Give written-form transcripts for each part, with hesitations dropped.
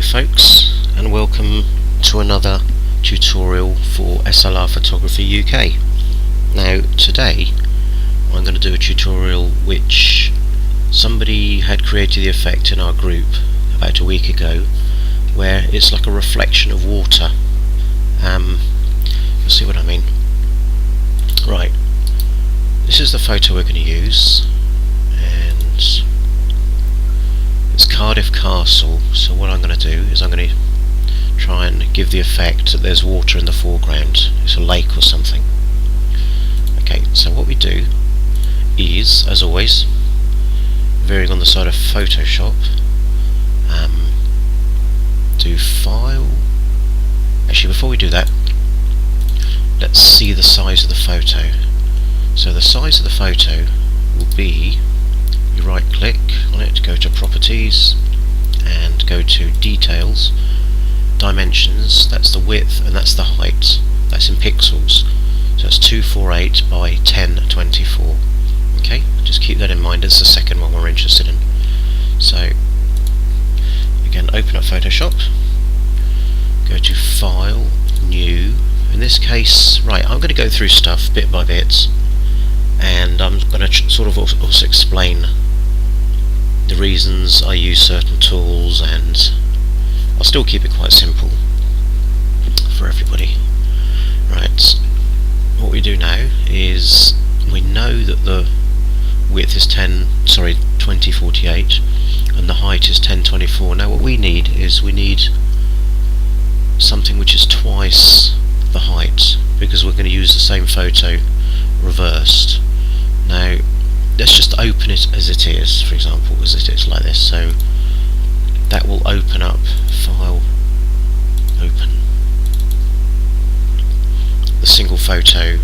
folks, and welcome to another tutorial for SLR Photography UK. Now today I'm going to do a tutorial which somebody had created the effect in our group about a week ago, where it's like a reflection of water. You'll see what I mean. Right, this is the photo we're going to use, and it's Cardiff Castle. So what I'm going to do is I'm going to try and give the effect that there's water in the foreground. It's a lake or something. Okay, so what we do is, as always, veering on the side of Photoshop, do File. Actually, before we do that, let's see the size of the photo. So the size of the photo will be, you right click on it, go to Properties and go to Details, Dimensions, that's the width and that's the height, that's in pixels, so it's 248 by 1024. Okay, just keep that in mind, it's the second one we're interested in. So again, open up Photoshop, go to File, New. In this case, right, I'm going to go through stuff bit by bit, and I'm going to sort of also explain the reasons I use certain tools, and I'll still keep it quite simple for everybody. Right, what we do now is we know that the width is 2048 and the height is 1024. Now what we need is something which is twice the height, because we're going to use the same photo reversed. Now let's just open it as it is, for example, as it is like this. So that will open up, File, Open, the single photo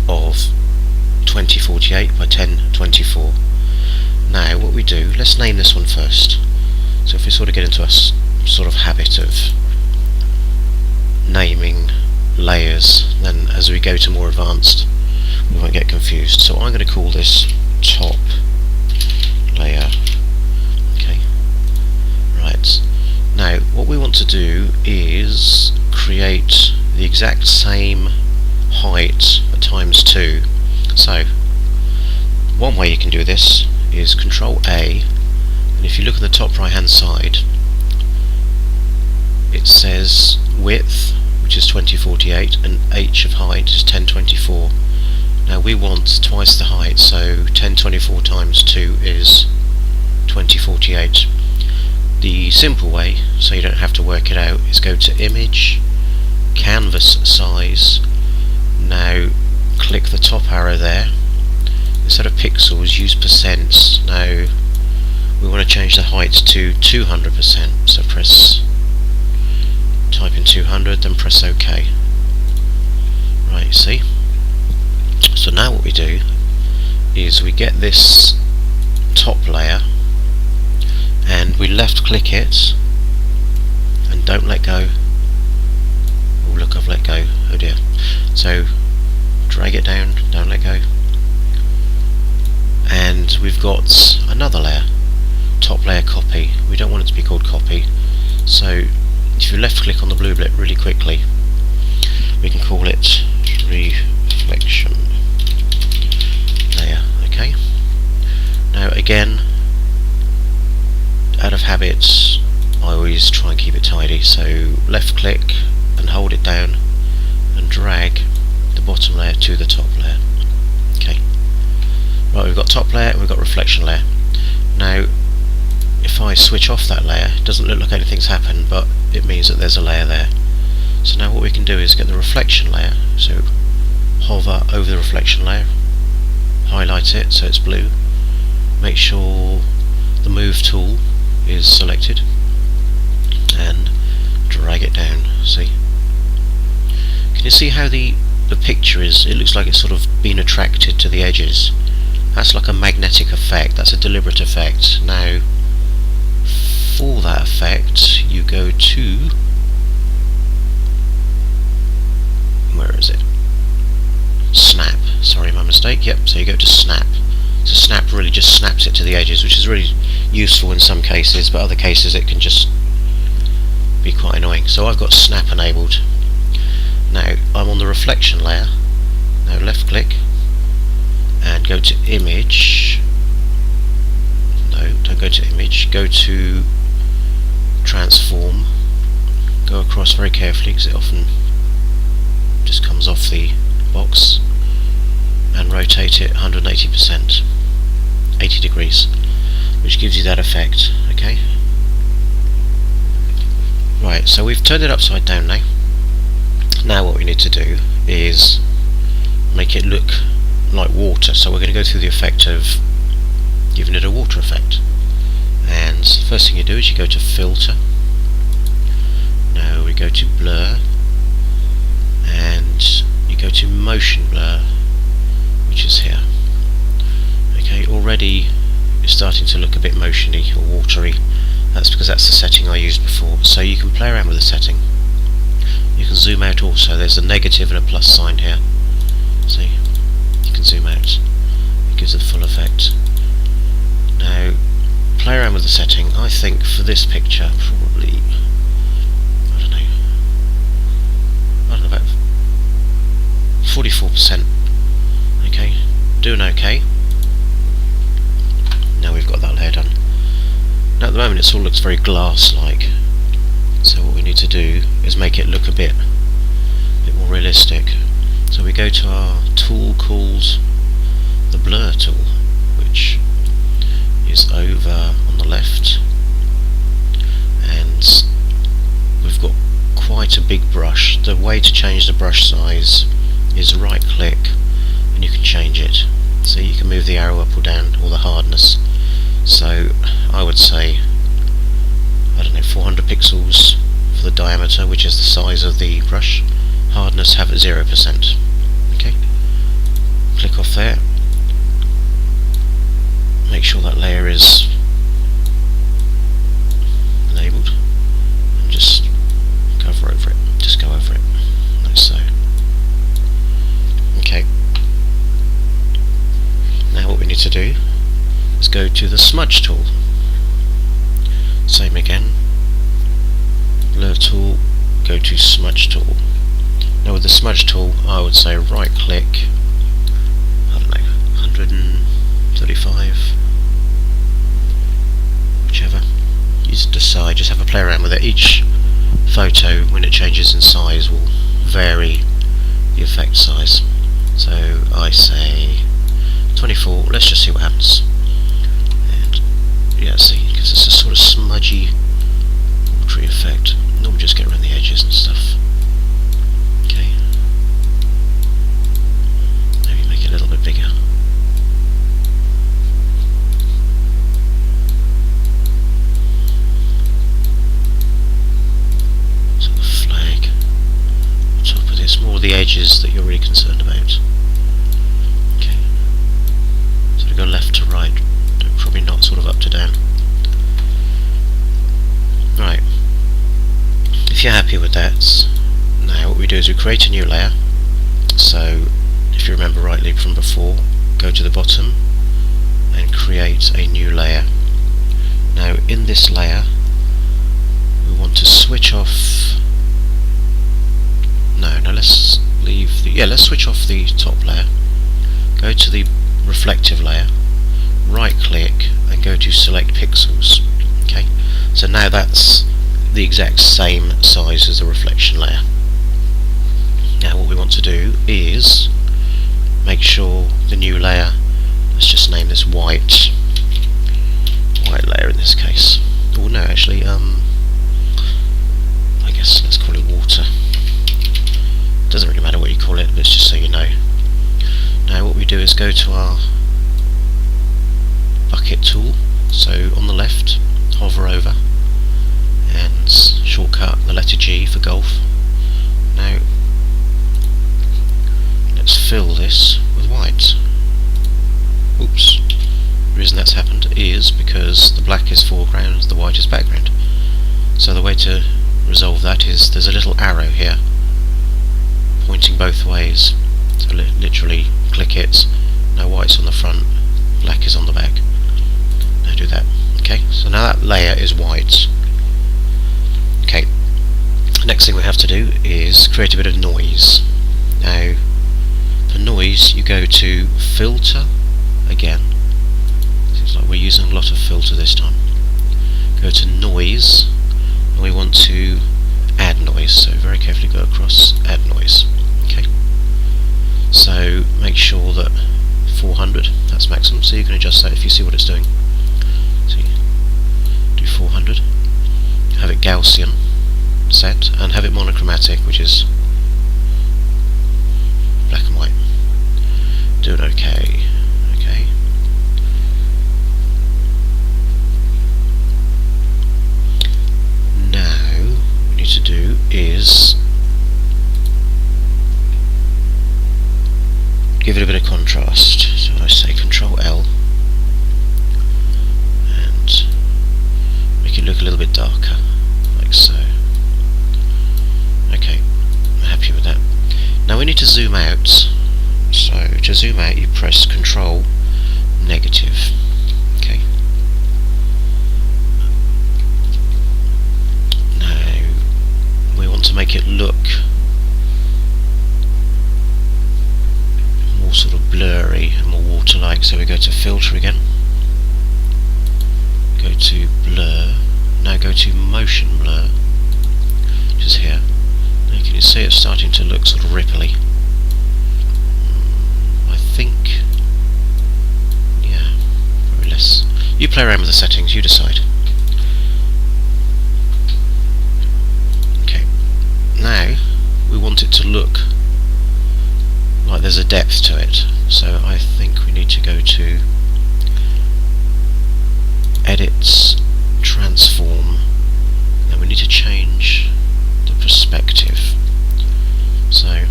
of 2048 by 1024. Now what we do, let's name this one first. So if we sort of get into a sort of habit of naming layers, then as we go to more advanced we won't get confused. So I'm going to call this top layer. Okay, right, now what we want to do is create the exact same height at times 2. So one way you can do this is Control A, and if you look at the top right hand side it says width, which is 2048, and h of height is 1024. Now we want twice the height, so 1024 times 2 is 2048. The simple way, so you don't have to work it out, is go to Image, Canvas Size. Now click the top arrow there. Instead of pixels, use percents. Now we want to change the height to 200%, so type in 200, then press OK. Right, see? So now what we do is we get this top layer and we left click it and don't let go. Oh look, I've let go, oh dear. So drag it down, don't let go, and we've got another layer, top layer copy. We don't want it to be called copy, so if you left click on the blue bit really quickly, we can call it reflection layer. Okay, now again, out of habit I always try and keep it tidy, so left click and hold it down and drag the bottom layer to the top layer. Okay, right, we've got top layer and we've got reflection layer. Now if I switch off that layer, it doesn't look like anything's happened, but it means that there's a layer there. So now what we can do is get the reflection layer, so hover over the reflection layer, highlight it so it's blue, make sure the move tool is selected and drag it down. See, can you see how the picture is, it looks like it's sort of been attracted to the edges? That's like a magnetic effect, that's a deliberate effect. Now for that effect you go to, where is it, snap, sorry, my mistake, yep, so you go to snap. So snap really just snaps it to the edges, which is really useful in some cases, but other cases it can just be quite annoying. So I've got snap enabled. Now I'm on the reflection layer. Now left click and go to image. No, don't go to image, go to transform. Go across very carefully because it often just comes off the box, and rotate it 180%, 80 degrees, which gives you that effect. Okay. Right, so we've turned it upside down now. Now what we need to do is make it look like water, so we're going to go through the effect of giving it a water effect. And the first thing you do is you go to filter. Now we go to blur, and you go to motion blur, which is here. Okay, already it's starting to look a bit motiony or watery. That's because that's the setting I used before. So you can play around with the setting. You can zoom out also. There's a negative and a plus sign here. See, you can zoom out. It gives a full effect. Now play around with the setting. I think for this picture probably, I don't know, about 44%. Okay, doing okay. Now we've got that layer done. Now at the moment it all looks very glass-like, so what we need to do is make it look a bit more realistic. So we go to our tool called the blur tool, which is over on the left, and we've got quite a big brush. The way to change the brush size is right click and you can change it. So you can move the arrow up or down, or the hardness. So I would say, I don't know, 400 pixels for the diameter, which is the size of the brush. Hardness, have it 0%. Okay, click off there. Make sure that layer is labelled, and just cover over it. Just go over it, like so. Okay. Now what we need to do is go to the smudge tool. Same again. Blur tool, go to smudge tool. Now with the smudge tool, I would say right click, I don't know, 135, whichever. You just decide, just have a play around with it. Each photo, when it changes in size, will vary the effect size. So I say 24, let's just see what happens. And yeah, see, it gives us a sort of smudgy, watery effect. Normally just get around the edges and stuff. Okay. Maybe make it a little bit bigger. So the flag on top of this, more of the edges that you're really concerned about. Okay. So we go left to right, probably not sort of up to down. Right. If you're happy with that, now what we do is we create a new layer. So if you remember rightly from before, go to the bottom and create a new layer. Now in this layer we want to switch off, no, let's leave the, let's switch off the top layer. Go to the reflective layer, right click and go to select pixels. Okay, so now that's the exact same size as the reflection layer. Now what we want to do is make sure the new layer, let's just name this white layer in this case. Oh no, actually, I guess let's call it water. Doesn't really matter what you call it, but it's just so you know. Now what we do is go to our bucket tool, so on the left, hover over and shortcut the letter G for golf. Now let's fill this with white. Oops. The reason that's happened is because the black is foreground, the white is background. So the way to resolve that is there's a little arrow here pointing both ways. So literally click it. Now white's on the front, black is on the back. Now do that. Okay, so now that layer is white. Okay, next thing we have to do is create a bit of noise. Now, for noise, you go to Filter again. Seems like we're using a lot of filter this time. Go to Noise, and we want to add noise. So very carefully go across, add noise. Okay. So make sure that 400, that's maximum. So you can adjust that if you see what it's doing. So do 400. Have it Gaussian set, and have it monochromatic, which is black and white. Do it okay. Okay. Now what we need to do is give it a bit of contrast. So I say Control L and make it look a little bit darker, like so. Okay, I'm happy with that. Now we need to zoom out. So to zoom out, you press Control negative. Okay. Now we want to make it look more sort of blurry and more water-like. So we go to Filter again. Go to Blur. Now go to Motion Blur, which is here. Now can you see it's starting to look sort of ripply? I think, yeah, probably less. You play around with the settings, you decide. Okay, now we want it to look like there's a depth to it, so I think we need to go to Edits, Transform, and we need to change the perspective. So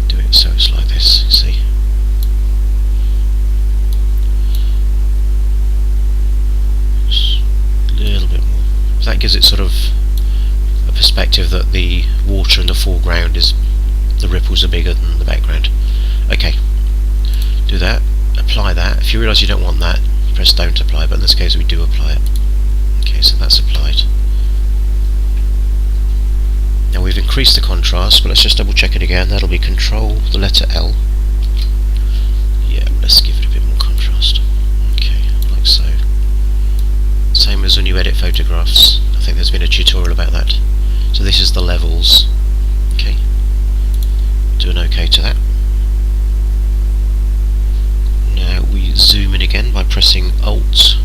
do it so it's like this, see? Just a little bit more. So that gives it sort of a perspective that the water in the foreground is, the ripples are bigger than the background. Okay, do that, apply that. If you realise you don't want that, press don't apply, but in this case we do apply it. Okay, so that's applied. Now we've increased the contrast, but let's just double check it again. That'll be Control, the letter L. Yeah, let's give it a bit more contrast. Okay, like so. Same as when you edit photographs. I think there's been a tutorial about that. So this is the levels. Okay, do an OK to that. Now we zoom in again by pressing Alt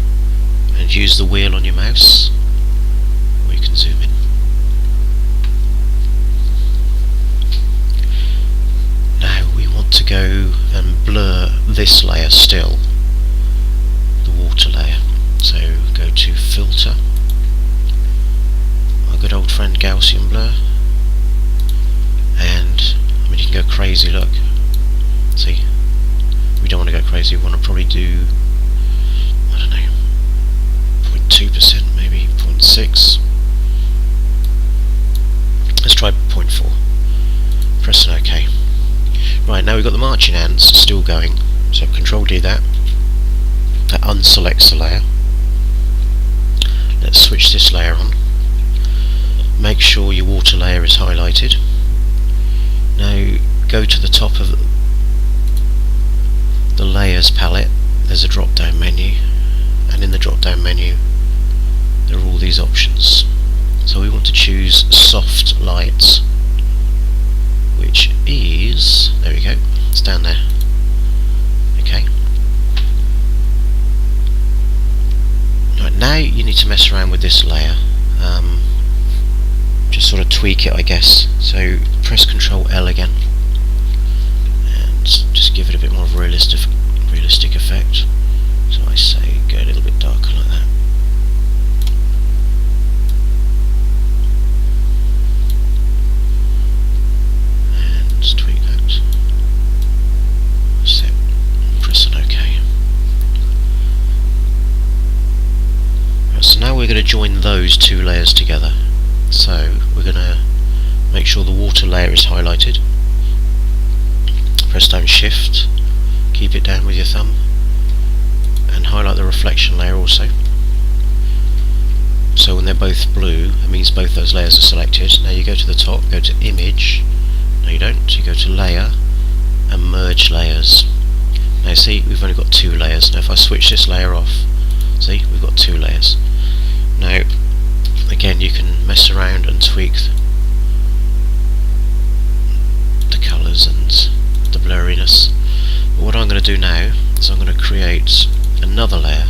and use the wheel on your mouse, or you can zoom in. Now we want to go and blur this layer still, the water layer. So go to Filter, our good old friend Gaussian blur, and I mean you can go crazy, look, see, we don't want to go crazy, we want to probably do, I don't know, 0.2%, maybe 0.6, let's try 0.4, press an OK. Right, now we've got the marching ants still going, so Control D that unselects the layer. Let's switch this layer on. Make sure your water layer is highlighted. Now go to the top of the layers palette, there's a drop down menu, and in the drop down menu there are all these options. So we want to choose soft light, which is, there we go, it's down there. Okay. Right, now you need to mess around with this layer. Just sort of tweak it, I guess. So press Control L again, and just give it a bit more of a realistic effect. So I say go a little bit darker like that. And tweak that. That's it. Press an OK. Right, so now we're going to join those two layers together. So we're going to make sure the water layer is highlighted. Press down Shift, keep it down with your thumb, and highlight the reflection layer also. So when they're both blue, it means both those layers are selected. Now you go to the top, go to Image. No, you don't. You go to Layer and Merge Layers. Now see, we've only got 2 layers. Now if I switch this layer off, see, we've got 2 layers. Now, again, you can mess around and tweak the colours and the blurriness. But what I'm going to do now is I'm going to create another layer.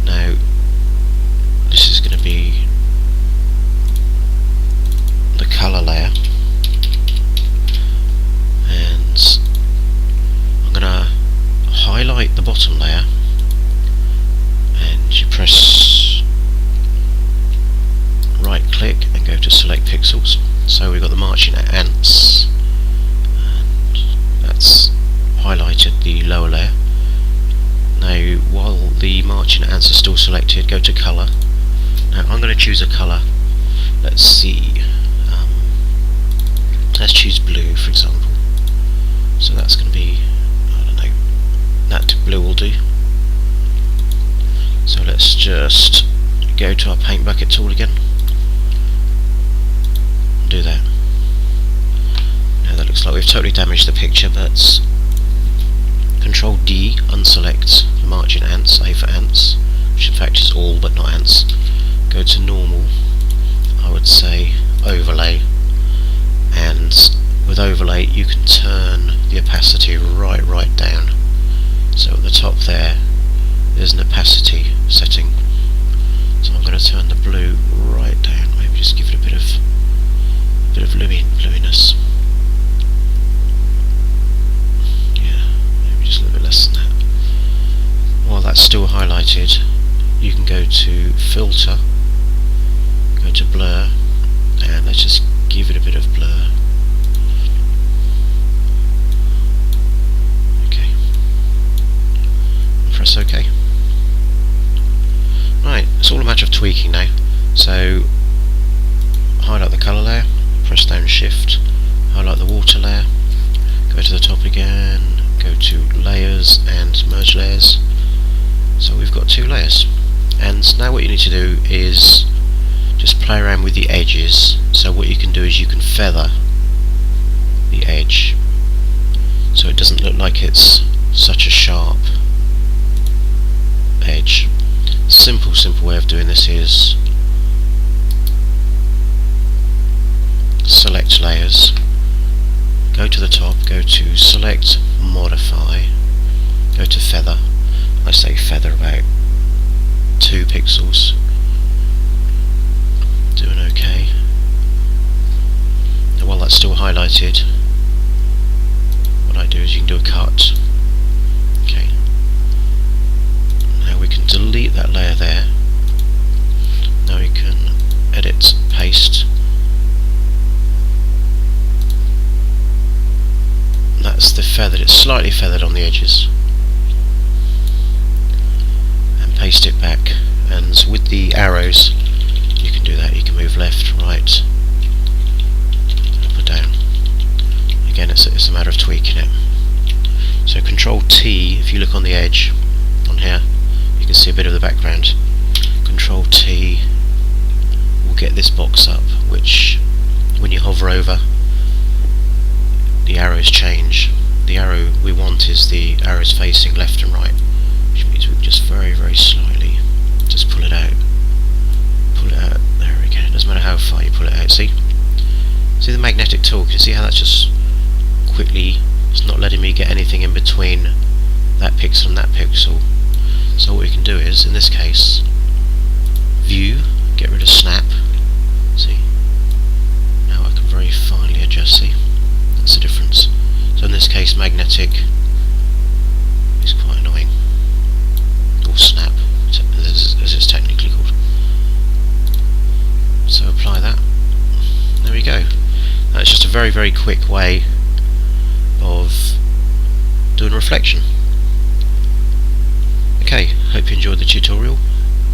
Now, this is going to be the colour layer, and I'm going to highlight the bottom layer, and you press right click and go to select pixels. So we've got the marching ants, and that's highlighted the lower layer. Now while the marching ants are still selected, go to colour. Now I'm going to choose a colour. Let's see, let's choose blue for example. So that's going to be, I don't know, that blue will do. So let's just go to our paint bucket tool again. Do that. Now that looks like we've totally damaged the picture, but Control D, unselect the marching ants, A for ants, which in fact is all but not ants. Go to normal, I would say overlay, and with overlay you can turn the opacity right down. So at the top there's an opacity setting. So I'm going to turn the blue right down, maybe just give it a bit of bluiness. Yeah, maybe just a little bit less than that. While that's still highlighted, you can go to Filter, go to Blur, and let's just give it a bit of blur. Okay. Press OK. Right, it's all a matter of tweaking now. So highlight the colour layer, press down Shift, highlight the water layer, go to the top again, go to Layers and Merge Layers. So we've got 2 layers. And now what you need to do is just play around with the edges. So what you can do is you can feather the edge so it doesn't look like it's such a sharp edge. Simple way of doing this is select layers, go to the top, go to select modify, go to feather. I say feather about 2 pixels. Doing OK. And while that's still highlighted, what I do is you can do a cut. Okay. Now we can delete that layer there. Now we can edit, paste. That's the feathered, it's slightly feathered on the edges. And paste it back. And with the arrows, you can do that. You can move left, right, up or down. Again, it's a matter of tweaking it. So Control T, if you look on the edge, on here, you can see a bit of the background. Control T will get this box up, which when you hover over, the arrows change. The arrow we want is the arrows facing left and right, which means we can just very slightly just pull it out. Pull it out, there we go. It doesn't matter how far you pull it out, see the magnetic tool, can you see how that's just quickly, it's not letting me get anything in between that pixel and that pixel. So what we can do is, in this case, View, get rid of Snap, see, now I can very finely adjust, see, that's the difference. So in this case magnetic is quite annoying, or Snap as it's technically called. So apply that, there we go. That's just a very quick way of doing reflection. Okay, hope you enjoyed the tutorial.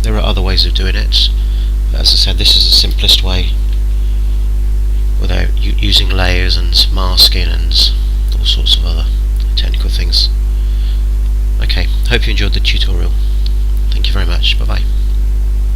There are other ways of doing it, but as I said, this is the simplest way without using layers and masking and all sorts of other technical things. Okay, hope you enjoyed the tutorial. Thank you very much, bye bye.